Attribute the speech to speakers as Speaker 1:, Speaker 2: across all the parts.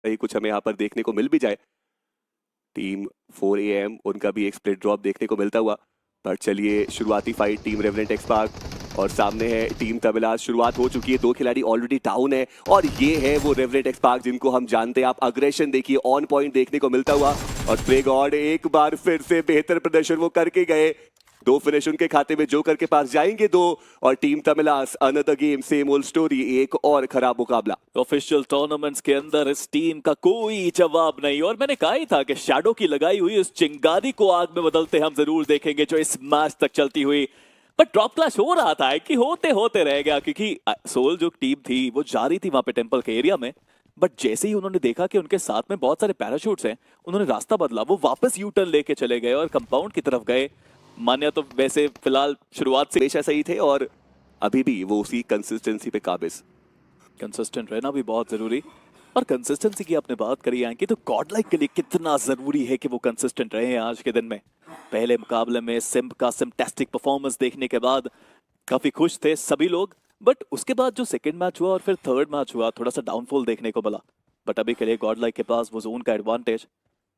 Speaker 1: ही कुछ हमें यहाँ पर देखने को मिल भी जाए। टीम 4 AM उनका भी एक स्प्लिट ड्रॉप देखने को मिलता हुआ। पर चलिए शुरुआती फाइट टीम रेवेनेंट एक्सपार्क और सामने है टीम तमिलास। शुरुआत हो चुकी है, 2 खिलाड़ी ऑलरेडी डाउन है और ये है वो रेवेनेंट एक्सपार्क जिनको हम जानते हैं। आप अग्रेशन देखिए, ऑन पॉइंट देखने को मिलता हुआ और प्ले गॉड एक बार फिर से बेहतर प्रदर्शन वो करके गए। 2 फिनिश उनके खाते में, जोकर के पास जाएंगे 2 और टीम तमिलास another game same old story, एक और खराब मुकाबला।
Speaker 2: ऑफिशियल टूर्नामेंट्स के अंदर इस टीम का कोई जवाब नहीं और मैंने कहा ही था कि शैडो की लगाई हुई उस चिंगारी को आग में बदलते हम जरूर देखेंगे जो इस मैच तक चलती हुई। पर ड्रॉप क्लैश हो रहा था कि होते होते रह गया क्योंकि सोल जो टीम थी वो जा रही थी वहां पे टेंपल के एरिया में। बट जैसे ही उन्होंने देखा कि उनके साथ में बहुत सारे पैराशूट्स हैं, उन्होंने रास्ता बदला, वो वापस यू टर्न लेके चले गए और कंपाउंड की तरफ गए। मान्या तो वैसे फिलहाल शुरुआत से
Speaker 1: हमेशा सही थे और अभी भी वो उसी कंसिस्टेंसी पे काबिज।
Speaker 2: कंसिस्टेंट रहना भी बहुत जरूरी। और कंसिस्टेंसी की आपने बात करी है कि तो गॉड लाइक के लिए कितना जरूरी है कि वो कंसिस्टेंट रहे हैं आज के दिन में। पहले मुकाबले में सिम्प का सिम्टेस्टिक परफॉर्मेंस देखने के बाद काफी खुश थे सभी लोग, बट उसके बाद जो सेकंड मैच हुआ और फिर थर्ड मैच हुआ थोड़ा सा डाउनफॉल देखने को मिला। बट अभी के लिए गॉड लाइक के पास वो जोन का एडवांटेज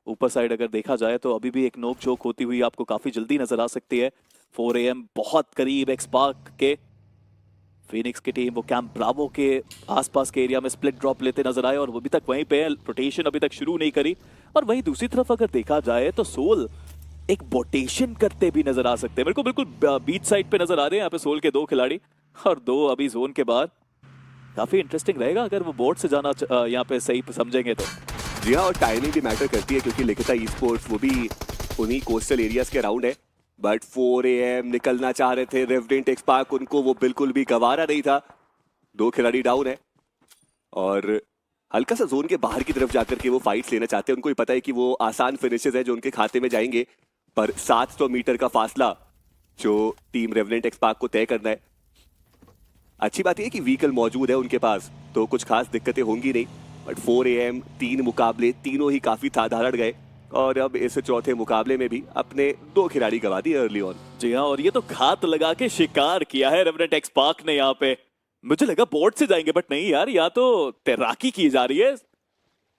Speaker 2: ऊपर साइड अगर देखा जाए तो अभी भी एक नोक झोंक होती हुई आपको काफी जल्दी नजर आ सकती है। 4 AM बहुत करीब एक्सपार्क के। फिनिक्स की टीम वो कैंप ब्रावो के आसपास के एरिया में स्प्लिट ड्रॉप लेते नजर आए और वो अभी तक वहीं पे रोटेशन अभी तक शुरू नहीं करी। और वहीं दूसरी तरफ अगर देखा जाए तो सोल एक बोटेशन करते भी नजर आ सकते हैं। मेरे को बिल्कुल बीच साइड पे नजर आ रहे हैं यहाँ पे सोल के 2 खिलाड़ी और 2 अभी जोन के बाहर। काफी इंटरेस्टिंग रहेगा अगर वो बोट से जाना यहाँ पे सही समझेंगे तो।
Speaker 1: जी हाँ, और टाइमिंग भी मैटर करती है क्योंकि लिखिता ई स्पोर्ट्स वो भी उन्हीं कोस्टल एरियाज के अराउंड है। बट 4 AM निकलना चाह रहे थे रेवेनेंट एक्सपार्क, उनको वो बिल्कुल भी गवारा नहीं था। 2 खिलाड़ी डाउन है और हल्का सा जोन के बाहर की तरफ जाकर के वो फाइट्स लेना चाहते हैं। उनको ही पता है कि वो आसान फिनिशेस है जो उनके खाते में जाएंगे। पर 700 मीटर का फासला जो टीम रेवेनेंट एक्सपार्क को तय करना है। अच्छी बात यह है कि व्हीकल मौजूद है उनके पास, तो कुछ खास दिक्कतें होंगी नहीं। बट 4 AM 3 मुकाबले तीनों ही काफी साधारण गए और अब इस चौथे मुकाबले में भी अपने 2 खिलाड़ी गवा दिए अर्ली ऑन।
Speaker 2: जी हाँ, और ये तो घात लगा के शिकार किया है रेवेनेंट एक्सपार्क ने यहाँ पे। मुझे लगा बोर्ड से जाएंगे बट नहीं यार, यहाँ तो तैराकी की जा रही है।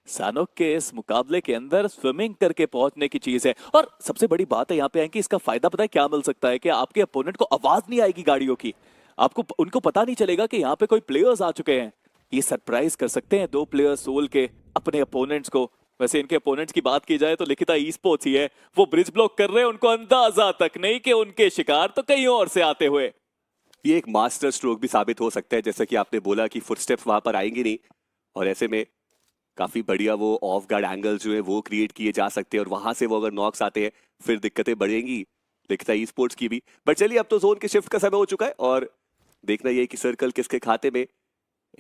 Speaker 2: सानोक के इस मुकाबले के अंदर स्विमिंग करके पहुंचने की चीज है। और सबसे बड़ी बात है यहाँ पे है कि इसका फायदा पता है क्या मिल सकता है कि आपके अपोनेंट को आवाज नहीं आएगी गाड़ियों की, आपको उनको पता नहीं चलेगा कि यहाँ पे कोई प्लेयर्स आ चुके हैं। ये सरप्राइज कर सकते हैं 2 प्लेयर्स सोल के अपने अपोनेंट्स को। वैसे इनके अपोनेंट्स की बात की जाए तो लिखिता ई स्पोर्ट्स ही है, वो ब्रिज ब्लॉक कर रहे हैं, उनको अंदाजा तक नहीं कि उनके शिकार तो कहीं और से आते हुए।
Speaker 1: ये एक मास्टर स्ट्रोक भी साबित हो सकता है, जैसा कि आपने बोला कि फुटस्टेप्स वहां पर आएंगे नहीं और ऐसे में काफी बढ़िया वो ऑफ गार्ड एंगल जो है वो क्रिएट किए जा सकते हैं और वहां से वो अगर नॉक्स आते हैं फिर दिक्कतें बढ़ेंगी लिखता ई स्पोर्ट्स की भी। बट चलिए अब तो जोन के शिफ्ट का समय हो चुका है और देखना ये कि सर्कल किसके खाते में।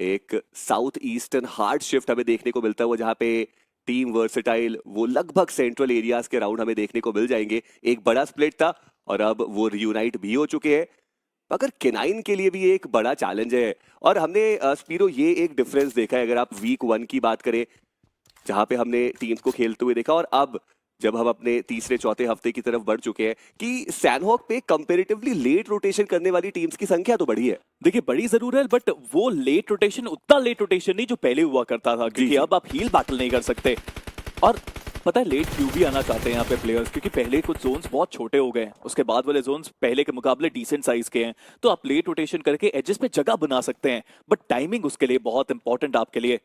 Speaker 1: एक साउथ ईस्टर्न हार्ड शिफ्ट हमें देखने को मिलता हुआ जहां पे टीम वर्सेटाइल वो लगभग सेंट्रल एरियाज के राउंड हमें देखने को मिल जाएंगे। एक बड़ा स्प्लिट था और अब वो रियूनाइट भी हो चुके हैं, मगर केनाइन के लिए भी एक बड़ा चैलेंज है। और हमने स्पीरो ये एक डिफरेंस देखा है अगर आप वीक 1 की बात करें जहां पे हमने टीम्स को खेलते हुए देखा और अब जब हम अपने तीसरे चौथे हफ्ते की तरफ बढ़ चुके हैं कि सैनहॉक पे कंपैरेटिवली लेट रोटेशन करने वाली टीम्स की संख्या तो बढ़ी है।
Speaker 2: देखिए बड़ी जरूर है बट वो लेट रोटेशन उतना लेट रोटेशन नहीं जो पहले हुआ करता था, क्योंकि अब आप हील बैटल नहीं कर सकते। और पता है लेट क्यों भी आना चाहते हैं यहाँ पे प्लेयर्स, क्योंकि पहले कुछ जोन्स बहुत छोटे हो गए हैं, उसके बाद वाले जोन्स पहले के मुकाबले डिसेंट साइज के हैं, तो आप लेट रोटेशन करके एजेस पे जगह बना सकते हैं। बट टाइमिंग उसके लिए बहुत इंपॉर्टेंट आपके लिए।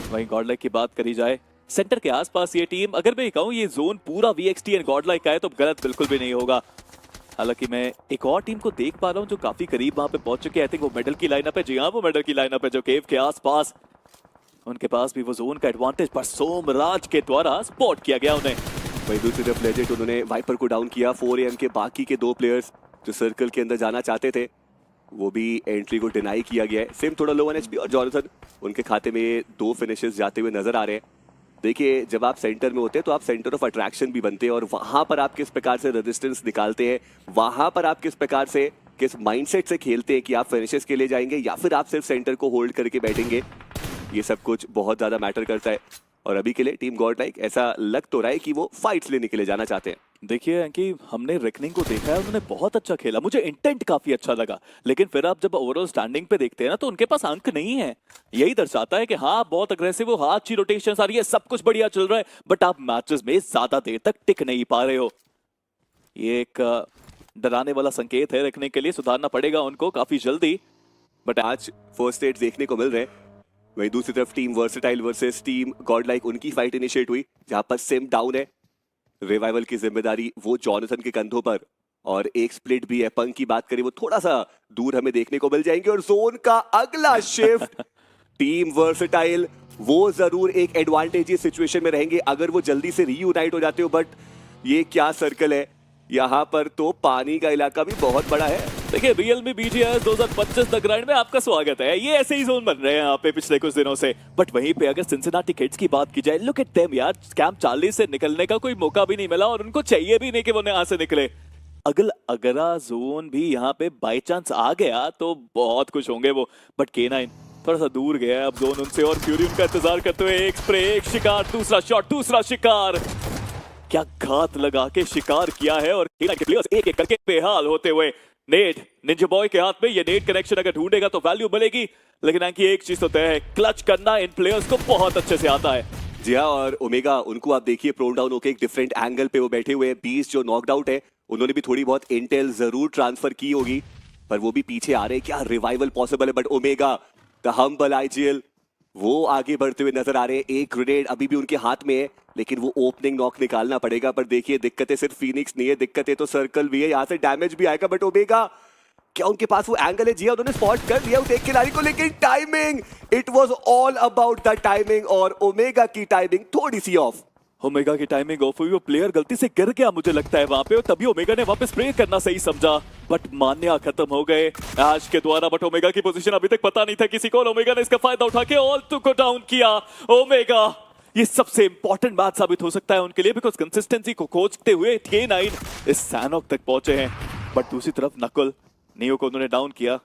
Speaker 2: वहीं गॉडलाइक की बात करी जाए सेंटर के आसपास ये टीम, अगर मैं कहूँ ये जोन पूरा VXT एंड गॉडलाइक का है तो गलत बिल्कुल भी नहीं होगा। हालांकि मैं एक और टीम को देख पा रहा हूँ जो काफी करीब वहां पे पहुंच चुके हैं। आई थिंक वो मेडल की लाइनअप है। जी हाँ, वो मेडल की लाइनअप है जो केव के आसपास, उनके पास भी वो जोन का एडवांटेज पर सोमराज के द्वारा स्पॉट किया गया उन्हें।
Speaker 1: वही दूसरी तरफ लेजेंड उन्होंने वाइपर को डाउन किया। 4 AM के बाकी के 2 प्लेयर्स जो सर्कल के अंदर जाना चाहते थे वो भी एंट्री को डिनाई किया गया है। सिम थोड़ा लो 1 HP और जॉनथन उनके खाते में 2 फिनिशेस जाते हुए नजर आ रहे हैं। देखिए जब आप सेंटर में होते हैं तो आप सेंटर ऑफ अट्रैक्शन भी बनते हैं और वहां पर आप किस प्रकार से रेजिस्टेंस निकालते हैं, वहां पर आप किस प्रकार से किस माइंडसेट से खेलते हैं कि आप फिनिशेस के लिए जाएंगे या फिर आप सिर्फ सेंटर को होल्ड करके बैठेंगे, ये सब कुछ बहुत ज्यादा मैटर करता है। और अभी के लिए टीम गॉडलाइक ऐसा लग तो रहा है कि वो फाइट्स लेने के लिए जाना चाहते हैं।
Speaker 2: देखिए कि हमने रेकनिंग को देखा है, उन्होंने बहुत अच्छा खेला, मुझे इंटेंट काफी अच्छा लगा, लेकिन फिर आप जब ओवरऑल स्टैंडिंग पे देखते हैं ना तो उनके पास अंक नहीं है। यही दर्शाता है कि हाँ बहुत अग्रेसिव हो, हाँ अच्छी रोटेशन आ रही है, सब कुछ बढ़िया चल रहा है, बट आप मैचेस में ज्यादा देर तक टिक नहीं पा रहे हो। ये एक डराने वाला संकेत है, रखने के लिए सुधारना पड़ेगा उनको काफी जल्दी।
Speaker 1: बट आज फर्स्ट एड देखने को मिल रहे हैं। वहीं दूसरी तरफ team versatile versus team God like, उनकी फाइट इनिशिएट हुई जहां पर सिम डाउन है। रिवाइवल की जिम्मेदारी वो जॉनसन के कंधों पर, और एक स्प्लिट भी है। पंग की बात करें वो थोड़ा सा दूर हमें देखने को मिल जाएंगे, और जोन का अगला शिफ्ट टीम वर्सेटाइल वो जरूर एक एडवांटेजियस सिचुएशन में रहेंगे अगर वो जल्दी से रीयूनाइट हो जाते हो। बट ये क्या सर्कल है यहाँ पर, तो पानी का इलाका भी बहुत बड़ा है।
Speaker 2: देखिए रियलमी BGS 2025 द ग्राइंड में आपका स्वागत है। ये ऐसे ही जोन बन रहे हैं यहाँ पे पिछले कुछ दिनों से, बट वहीं पे अगर सिंसिनाटी किड्स की बात की जाए, लुक एट देम यार, कैंप चार्ली से निकलने का कोई मौका भी नहीं मिला और उनको चाहिए भी नहीं कि वो यहाँ से निकले। अगला जोन भी यहाँ पे बाई चांस आ गया तो बहुत खुश होंगे वो, बट K9 थोड़ा सा दूर गया है अब जोन उनसे, और फ्यूरी उनका इंतजार करते हुए एक स्प्रे, एक शिकार, दूसरा शॉट, दूसरा शिकार, क्या घात लगा के शिकार किया है। और K9 के प्लेयर्स एक एक करके बेहाल होते हुए, नेट निंजा बॉय के हाथ में, ये नेट कनेक्शन अगर ढूंढेगा तो वैल्यू मिलेगी, लेकिन की एक चीज तो तय है, क्लच करना इन प्लेयर्स को बहुत अच्छे से आता है।
Speaker 1: जी हाँ, और ओमेगा उनको आप देखिए प्रोन डाउन होकर एक डिफरेंट एंगल पे वो बैठे हुए हैं। 20 जो नॉकड आउट है, उन्होंने भी थोड़ी बहुत इंटेल जरूर ट्रांसफर की होगी, पर वो भी पीछे आ रहे हैं। क्या रिवाइवल पॉसिबल है? But omega the humble IGL वो आगे बढ़ते हुए नजर आ रहे हैं। एक ग्रेनेड अभी भी उनके हाथ में है, लेकिन वो ओपनिंग नॉक निकालना पड़ेगा। पर देखिए दिक्कतें सिर्फ फिनिक्स नहीं है, दिक्कतें तो सर्कल भी है, यहाँ से डैमेज भी आएगा। बट ओमेगा क्या उनके पास वो एंगल है? जी हाँ, उन्होंने स्पॉट कर लिया उस एक खिलाड़ी को, लेकिन timing, it was all about the timing, और ओमेगा की टाइमिंग थोड़ी सी ऑफ।
Speaker 2: ओमेगा की टाइमिंग ऑफ हुई, वो प्लेयर गलती से गिर गया मुझे लगता है वहां पे, और तभी ओमेगा ने वापस स्प्रे करना सही समझा, बट मान्या खत्म हो गए ऐश के द्वारा। बट ओमेगा की पोजीशन अभी तक पता नहीं था किसी को, और ओमेगा ने इसका फायदा उठा के ऑल टू को डाउन किया। ओमेगा ये सबसे इंपॉर्टेंट बात साबित हो सकता है उनके लिए, बिकॉज कंसिस्टेंसी को खोजते हुए K9 इस सैनॉक तक पहुंचे हैं। बट दूसरी तरफ नकुल नियो को उन्होंने डाउन किया।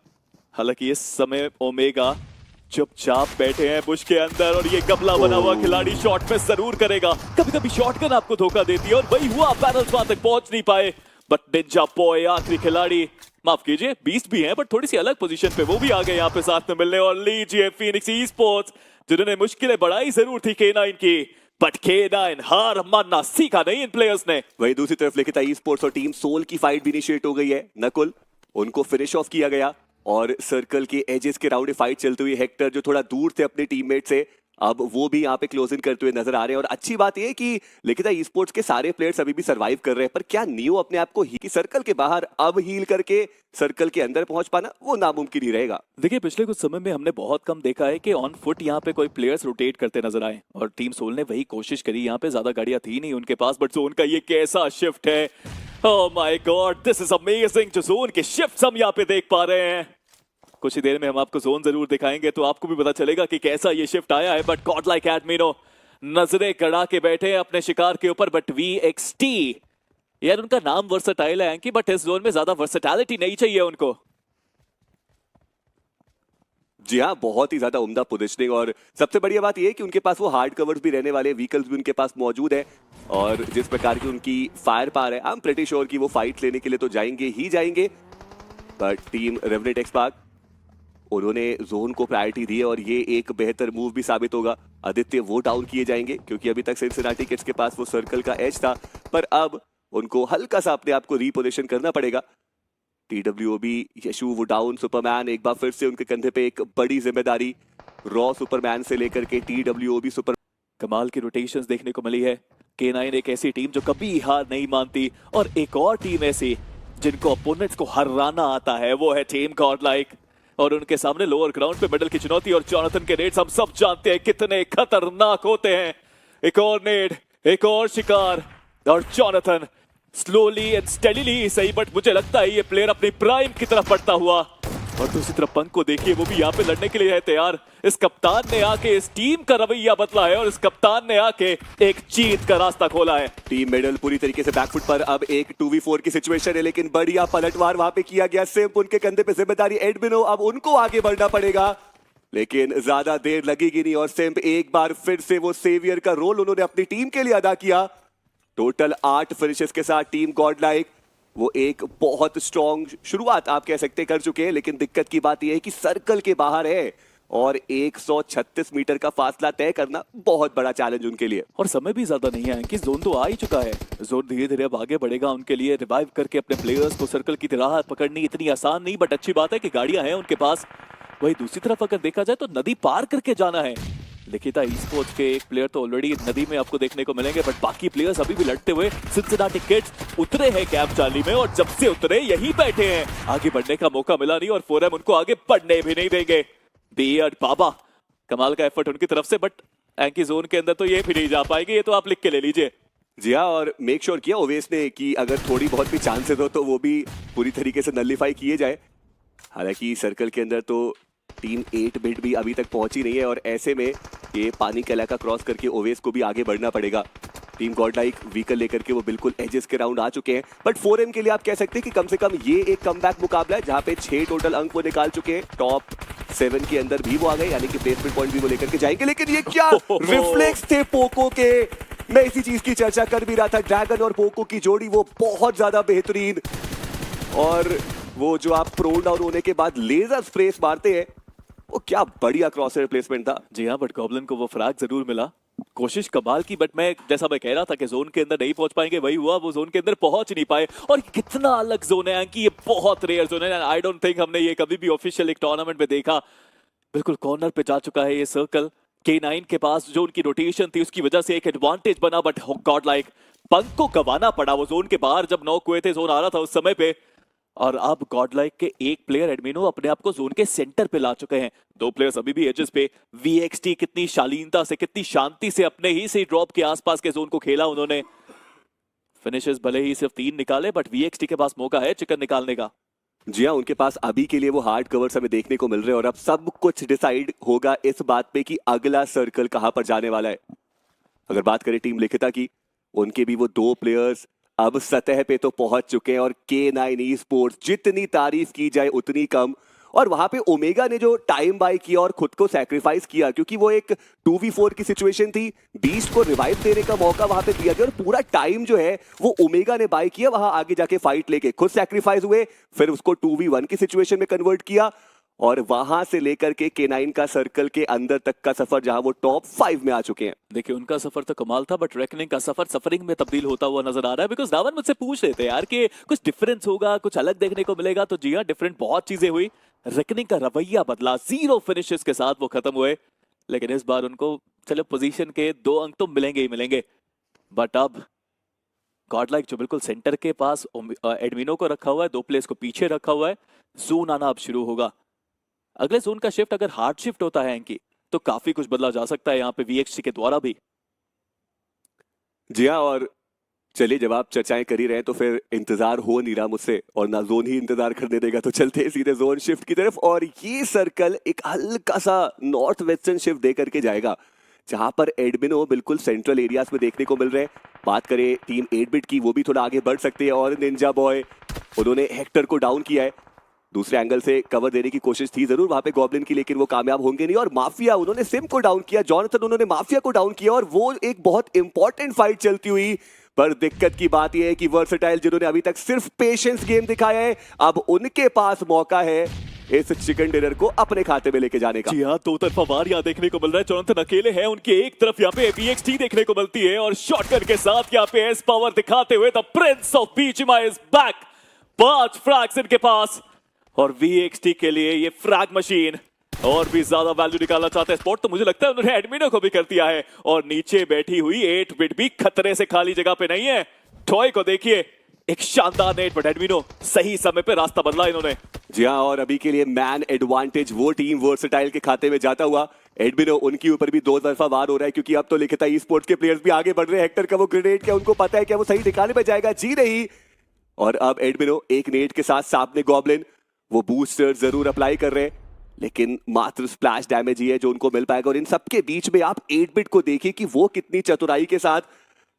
Speaker 2: हालांकि इस समय ओमेगा चुपचाप बैठे हैं बुश के अंदर, और ये गबला बना हुआ खिलाड़ी शॉट में जरूर करेगा। कभी कभी शॉटगन आपको धोखा देती है, और वही हुआ, पैनल्स वहां तक पहुंच नहीं पाए। बट निंजा बॉय आखिरी खिलाड़ी, माफ कीजिए बीस्ट भी हैं, बट थोड़ी सी अलग पोजीशन पे वो भी आ गए यहाँ पे साथ में मिलने। और लीजिए फीनिक्स ई स्पोर्ट्स, जिन्होंने मुश्किलें बढ़ाई जरूर थी K9 की, बट K9 हार मानना सीखा नहीं इन प्लेयर्स ने।
Speaker 1: वही दूसरी तरफ लिखित ई स्पोर्ट्स और टीम सोल की फाइट भी इनिशिएट हो गई है। नकुल उनको फिनिश ऑफ किया गया, और सर्कल के एजेस के राउंड फाइट चलती हुई हेक्टर जो थोड़ा दूर थे अपने टीममेट से, अब वो भी यहाँ पे क्लोजिंग करते हुए नजर आ रहे हैं। और अच्छी बात ये है कि लिखिता ई स्पोर्ट्स के सारे प्लेयर्स अभी भी सरवाइव कर रहे हैं, पर क्या नियो अपने आप को की सर्कल के बाहर अब हील करके सर्कल के अंदर पहुंच पाना वो नामुमकिन ही रहेगा।
Speaker 2: देखिए पिछले कुछ समय में हमने बहुत कम देखा है कि ऑन फुट यहाँ पे कोई प्लेयर्स रोटेट करते नजर आए, और टीम सोल ने वही कोशिश करी। यहाँ पे ज्यादा गाड़ियां थी नहीं उनके पास, बट जोन का ये कैसा शिफ्ट है, oh my God, this is amazing. जो जोन के शिफ्ट्स हम यहाँ पे देख पा रहे हैं, कुछ ही देर में हम आपको जोन जरूर दिखाएंगे तो आपको भी पता चलेगा कि कैसा ये शिफ्ट आया है। बट गॉड लाइक एडमिनो नजरें गड़ा के बैठे हैं अपने शिकार के ऊपर। बट VXT यार उनका नाम वर्सेटाइल है एंकी, बट इस जोन में ज्यादा वर्सेटैलिटी नहीं चाहिए उनको।
Speaker 1: जी हाँ, बहुत ही ज्यादा उम्दा पोजिशनिंग, और सबसे बढ़िया बात यह है कि उनके पास वो हार्ड कवर्स भी रहने वाले, व्हीकल्स भी उनके पास मौजूद है, और जिस प्रकार की उनकी फायर पावर है, आई एम प्रीटी श्योर कि वो फाइट लेने के लिए तो जाएंगे ही जाएंगे। बट टीम रेवनेट एक्सपार्क उन्होंने जोन को प्रायोरिटी दी है, और ये एक बेहतर मूव भी साबित होगा। आदित्य वो डाउन किए जाएंगे क्योंकि अभी तक सिंसिनाटी किड्स के पास वो सर्कल का एज था, पर अब उनको हल्का सा अपने आप को रीपोजिशन करना पड़ेगा। TWOB यशु वो डाउन, सुपरमैन एक बार फिर से उनके कंधे पे एक बड़ी जिम्मेदारी, रॉ सुपरमैन से लेकर के TWOB सुपर।
Speaker 2: कमाल की रोटेशंस देखने को मिली है। K9 एक ऐसी टीम जो कभी हार नहीं मानती, और एक और टीम ऐसी जिनको अपोनेंट्स को हराना आता है, वो है टीम गॉड लाइक। और उनके सामने लोअर ग्राउंड पे मेडल की चुनौती, और जॉनथन के नेड्स हम सब जानते हैं कितने खतरनाक होते हैं। एक और नेड, एक और शिकार, और जॉनथन स्लोली एंड स्टेडीली सही, बट मुझे लगता है ये प्लेयर अपनी प्राइम की तरफ बढ़ता हुआ। और दूसरी तरफ पंक को देखिए, वो भी यहाँ पे लड़ने के लिए है तैयार। इस कप्तान ने आके इस टीम का रवैया बदला है, और इस कप्तान ने आके एक जीत का रास्ता खोला है।
Speaker 1: टीम मेडल पूरी तरीके से बैकफुट पर, अब एक 2v4 की सिचुएशन है, लेकिन बढ़िया पलटवार वहां पे किया गया। सिम्प उनके कंधे पे जिम्मेदारी, एडमिनो अब उनको आगे बढ़ना पड़ेगा, लेकिन ज्यादा देर लगेगी नहीं, और सिम्प एक बार फिर से वो सेवियर का रोल उन्होंने अपनी टीम के लिए अदा किया। टोटल 8 फिनिशेस के साथ टीम गॉडलाइक वो एक बहुत स्ट्रॉन्ग शुरुआत आप कह सकते कर चुके हैं, लेकिन दिक्कत की बात यह है कि सर्कल के बाहर है और 136 मीटर का फासला तय करना बहुत बड़ा चैलेंज उनके लिए।
Speaker 2: और समय भी ज्यादा नहीं है कि जोन तो आ ही चुका है। जोन धीरे धीरे अब आगे बढ़ेगा उनके लिए, रिवाइव करके अपने प्लेयर्स को सर्कल की राह पकड़नी इतनी आसान नहीं, बट अच्छी बात है कि गाड़ियां हैं उनके पास। वही दूसरी तरफ अगर देखा जाए तो नदी पार करके जाना है। लिखिता ई स्पोर्ट्स के एक प्लेयर तो ऑलरेडी नदी में आपको देखने को मिलेंगे, बट बाकी प्लेयर्स अभी भी लड़ते हुए। सिंसिनाटी किड्स उतरे हैं कैंप चार्ली में और जब से उतरे यहीं बैठे हैं, आगे बढ़ने का मौका मिला नहीं और फोरम उनको आगे बढ़ने भी नहीं देंगे। बियर्ड बाबा कमाल का एफर्ट उनकी तरफ से, बट एंकी जोन के अंदर तो ये भी नहीं जा पाएंगे, ये तो आप लिख के ले लीजिए।
Speaker 1: जी हाँ, और मेक श्योर किया ओवेस ने कि अगर थोड़ी बहुत भी चांसेस हो तो वो भी पूरी तरीके से नलिफाई किए जाए। हालांकि सर्कल के अंदर तो टीम 8 बिट भी अभी तक पहुंची नहीं है और ऐसे में ये पानी का इलाका क्रॉस करके ओवेस को भी आगे बढ़ना पड़ेगा। टीम गॉडलाइक व्हीकल लेकर के वो बिल्कुल एजेस के राउंड आ चुके हैं, बट 4M के लिए आप कह सकते हैं कि कम से कम ये एक कमबैक मुकाबला है जहां पे 6 टोटल अंक वो निकाल चुके हैं। टॉप 7 के अंदर भी वो आ गए, यानी कि प्लेसमेंट पॉइंट भी वो लेकर के जाएंगे। लेकिन ये क्या रिफ्लेक्स थे पोको के, मैं इसी चीज की चर्चा कर भी रहा था। ड्रैगन और पोको की जोड़ी वो बहुत ज्यादा बेहतरीन, और वो जो आप प्रोन डाउन होने के बाद लेजर स्प्रेस मारते हैं, वो क्या बढ़िया क्रॉस रिप्लेसमेंट था।
Speaker 2: जी हाँ, बट गॉब्लिन को वो फ्रैग जरूर मिला, कोशिश कमाल की, बट मैं जैसा मैं कह रहा था कि जोन के अंदर नहीं पहुंच पाएंगे, वही हुआ, वो जोन के अंदर पहुंच नहीं पाए। और कितना अलग जोन है कि ये बहुत रेयर जोन है। आई डोंट थिंक हमने ये कभी भी ऑफिशियल एक टूर्नामेंट में देखा। बिल्कुल कॉर्नर पे जा चुका है ये सर्कल। K9 के पास जो उनकी रोटेशन थी उसकी वजह से एक एडवांटेज बना, बट गॉडलाइक पंक को गंवाना पड़ा। वो जोन के बाहर जब नॉक हुए थे, जोन आ रहा था उस समय पे, और अब गॉडलाइक के एक प्लेयर एडमिनो अपने आप को जोन के सेंटर पे ला चुके हैं। 2 प्लेयर्स अभी भी एजेस पे। VXT कितनी शालीनता से, कितनी शांति से अपने ही से ड्रॉप के आसपास के जोन को खेला उन्होंने। फिनिशेस भले ही सिर्फ 3 निकाले, बट VXT के पास मौका है चिकन निकालने का।
Speaker 1: जी हाँ, उनके पास अभी के लिए वो हार्ड कवर्स हमें देखने को मिल रहे हैं और अब सब कुछ डिसाइड होगा इस बात पे कि अगला सर्कल कहां पर जाने वाला है। अगर बात करें टीम लिखिता की, उनके भी वो 2 प्लेयर्स अब सतह पे तो पहुंच चुके हैं, और K9 ई स्पोर्ट्स जितनी तारीफ की जाए उतनी कम। और वहां पे ओमेगा ने जो टाइम बाय किया और खुद को सैक्रिफाइस किया, क्योंकि वो एक 2v4 की सिचुएशन थी, बीस्ट को रिवाइव देने का मौका वहां पे दिया गया और पूरा टाइम जो है वो ओमेगा ने बाय किया। वहां आगे जाके फाइट लेके खुद सैक्रिफाइस हुए, फिर उसको 2v1 की सिचुएशन में कन्वर्ट किया, और वहां से लेकर के K9 का सर्कल के अंदर तक का सफर जहां वो टॉप 5 में आ चुके हैं।
Speaker 2: देखिए उनका सफर तो कमाल था, बट रेकनिंग का सफर सफरिंग में तब्दील होता हुआ नजर आ रहा है। बिकॉज रावण मुझसे पूछ रहे थे यार कि कुछ डिफरेंस होगा, कुछ अलग देखने को मिलेगा, तो जी हाँ, डिफरेंट बहुत चीजें हुई। रेकनिंग का रवैया बदला, 0 फिनिशेस के साथ वो खत्म हुए, लेकिन इस बार उनको चलो पोजीशन के 2 अंक तो मिलेंगे ही मिलेंगे। बट अब गॉडलाइक जो बिल्कुल सेंटर के पास एडमिनो को रखा हुआ है, 2 प्लेयर्स को पीछे रखा हुआ है, जोन आना अब शुरू होगा। अगले जोन का शिफ्ट अगर हार्ड शिफ्ट होता है इनकी, तो काफी कुछ बदला जा सकता है यहाँ पे VXT के द्वारा भी।
Speaker 1: जी हाँ, और चलिए जब आप चर्चाएं कर ही रहे हैं तो फिर इंतजार हो नहीं रहा मुझसे, और ना जोन ही इंतजार करने देगा, तो चलते हैं सीधे जोन शिफ्ट की तरफ। और ये सर्कल एक हल्का सा नॉर्थ वेस्टर्न शिफ्ट दे करके जाएगा, जहां पर एडमिनो बिल्कुल सेंट्रल एरियाज में देखने को मिल रहे हैं। बात करें टीम 8 बिट की, वो भी थोड़ा आगे बढ़ सकते हैं, और निंजा बॉय उन्होंने हेक्टर को डाउन किया है। दूसरे एंगल से कवर देने की कोशिश थी जरूर वहां पे गॉब्लिन की, लेकिन वो कामयाब होंगे नहीं। और माफिया, उन्होंने सिम को डाउन किया, जॉनथन उन्होंने माफिया को डाउन किया, और वो एक बहुत इंपॉर्टेंट फाइट चलती हुई। पर दिक्कत की बात यह है कि वर्सेटाइल जिन्होंने अभी तक सिर्फ पेशेंस गेम दिखाया है, अब उनके पास मौका है इस चिकन डिनर को अपने खाते में लेके जाने का।
Speaker 2: जी हाँ, 2 तरफा वार यहाँ देखने को मिल रहा है। जॉनथन अकेले हैं, उनके एक तरफ यहाँ पे VXT देखने को मिलती है, और शॉटगन के साथ यहाँ पे एस पावर दिखाते हुए the Prince of BGMI is back. 5 फ्रैग्स इनके पास, और VXT के लिए ये फ्रैग मशीन और भी ज्यादा वैल्यू निकालना चाहते हैं। स्पॉट तो मुझे लगता है उन्होंने एडमिनो को भी कर दिया है, और नीचे बैठी हुई 8 बिट भी खतरे से खाली जगह पे नहीं है। टॉय को देखिए, एक शानदार नेट, बट एडमिनो सही समय पे रास्ता बदला इन्होंने।
Speaker 1: जी हाँ, और अभी के लिए मैन एडवांटेज वो टीम वर्सेटाइल के खाते में जाता हुआ। एडमिनो उनके ऊपर भी 2 तरफा वार हो रहा है, क्योंकि अब तो लिखिता ई स्पोर्ट्स के प्लेयर्स भी आगे बढ़ रहे हैं। हेक्टर का वो ग्रेनेड क्या उनको पता है क्या वो सही ठिकाने पे जाएगा? जी नहीं। और अब एडमिनो एक नेट के साथ सामने गॉब्लिन, वो बूस्टर जरूर अप्लाई कर रहे हैं, लेकिन मात्र स्प्लैश डैमेज ही है जो उनको मिल पाएगा। और इन सबके बीच में आप 8 बिट को देखिए कि वो कितनी चतुराई के साथ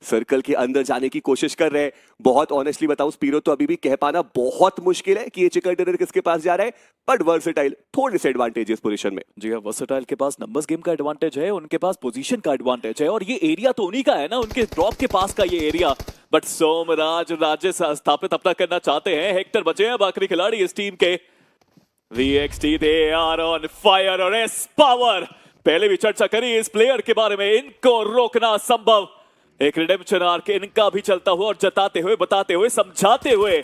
Speaker 1: सर्कल के अंदर जाने की कोशिश कर रहे हैं। बहुत ऑनेस्टली बताऊं स्पीरो, तो अभी भी कह पाना बहुत मुश्किल है कि ये चिकन डिनर किसके पास जा रहा है, बट वर्सेटाइल थोड़े से एडवांटेजेस पोजीशन में।
Speaker 2: जी हाँ, वर्सेटाइल के पास नंबर्स गेम का एडवांटेज है, उनके पास पोजीशन का एडवांटेज है, और ये एरिया तो उन्हीं का है ना, उनके ड्रॉप के पास का ये एरिया। बट सोमराज राज्य स्थापित अपना करना चाहते हैं। हेक्टर बचे हैं आखिरी खिलाड़ी इस टीम के। VXT they are on fire और एस पावर। पहले भी चर्चा करी इस प्लेयर के बारे में, इनको रोकना संभव। एक रिडेम्पशन आर्क इनका भी चलता हुआ और जताते हुए, बताते हुए, समझाते हुए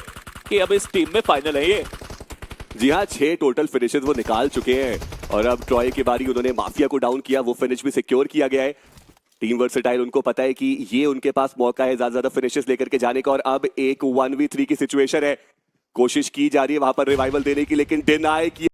Speaker 2: कि अब इस टीम में फाइनल है ये।
Speaker 1: जी हाँ, 6 टोटल फिनिशेस वो निकाल चुके हैं और अब ट्रॉय की बारी। उन्होंने माफिया को डाउन किया, वो फिनिश भी सिक्योर किया गया है। टीम वर्सेटाइल, उनको पता है कि ये उनके पास मौका है ज्यादा फिनिशेस लेकर के जाने का, और अब एक 1v3 की सिचुएशन है। कोशिश की जा रही है वहां पर रिवाइवल देने की, लेकिन डिनाई किया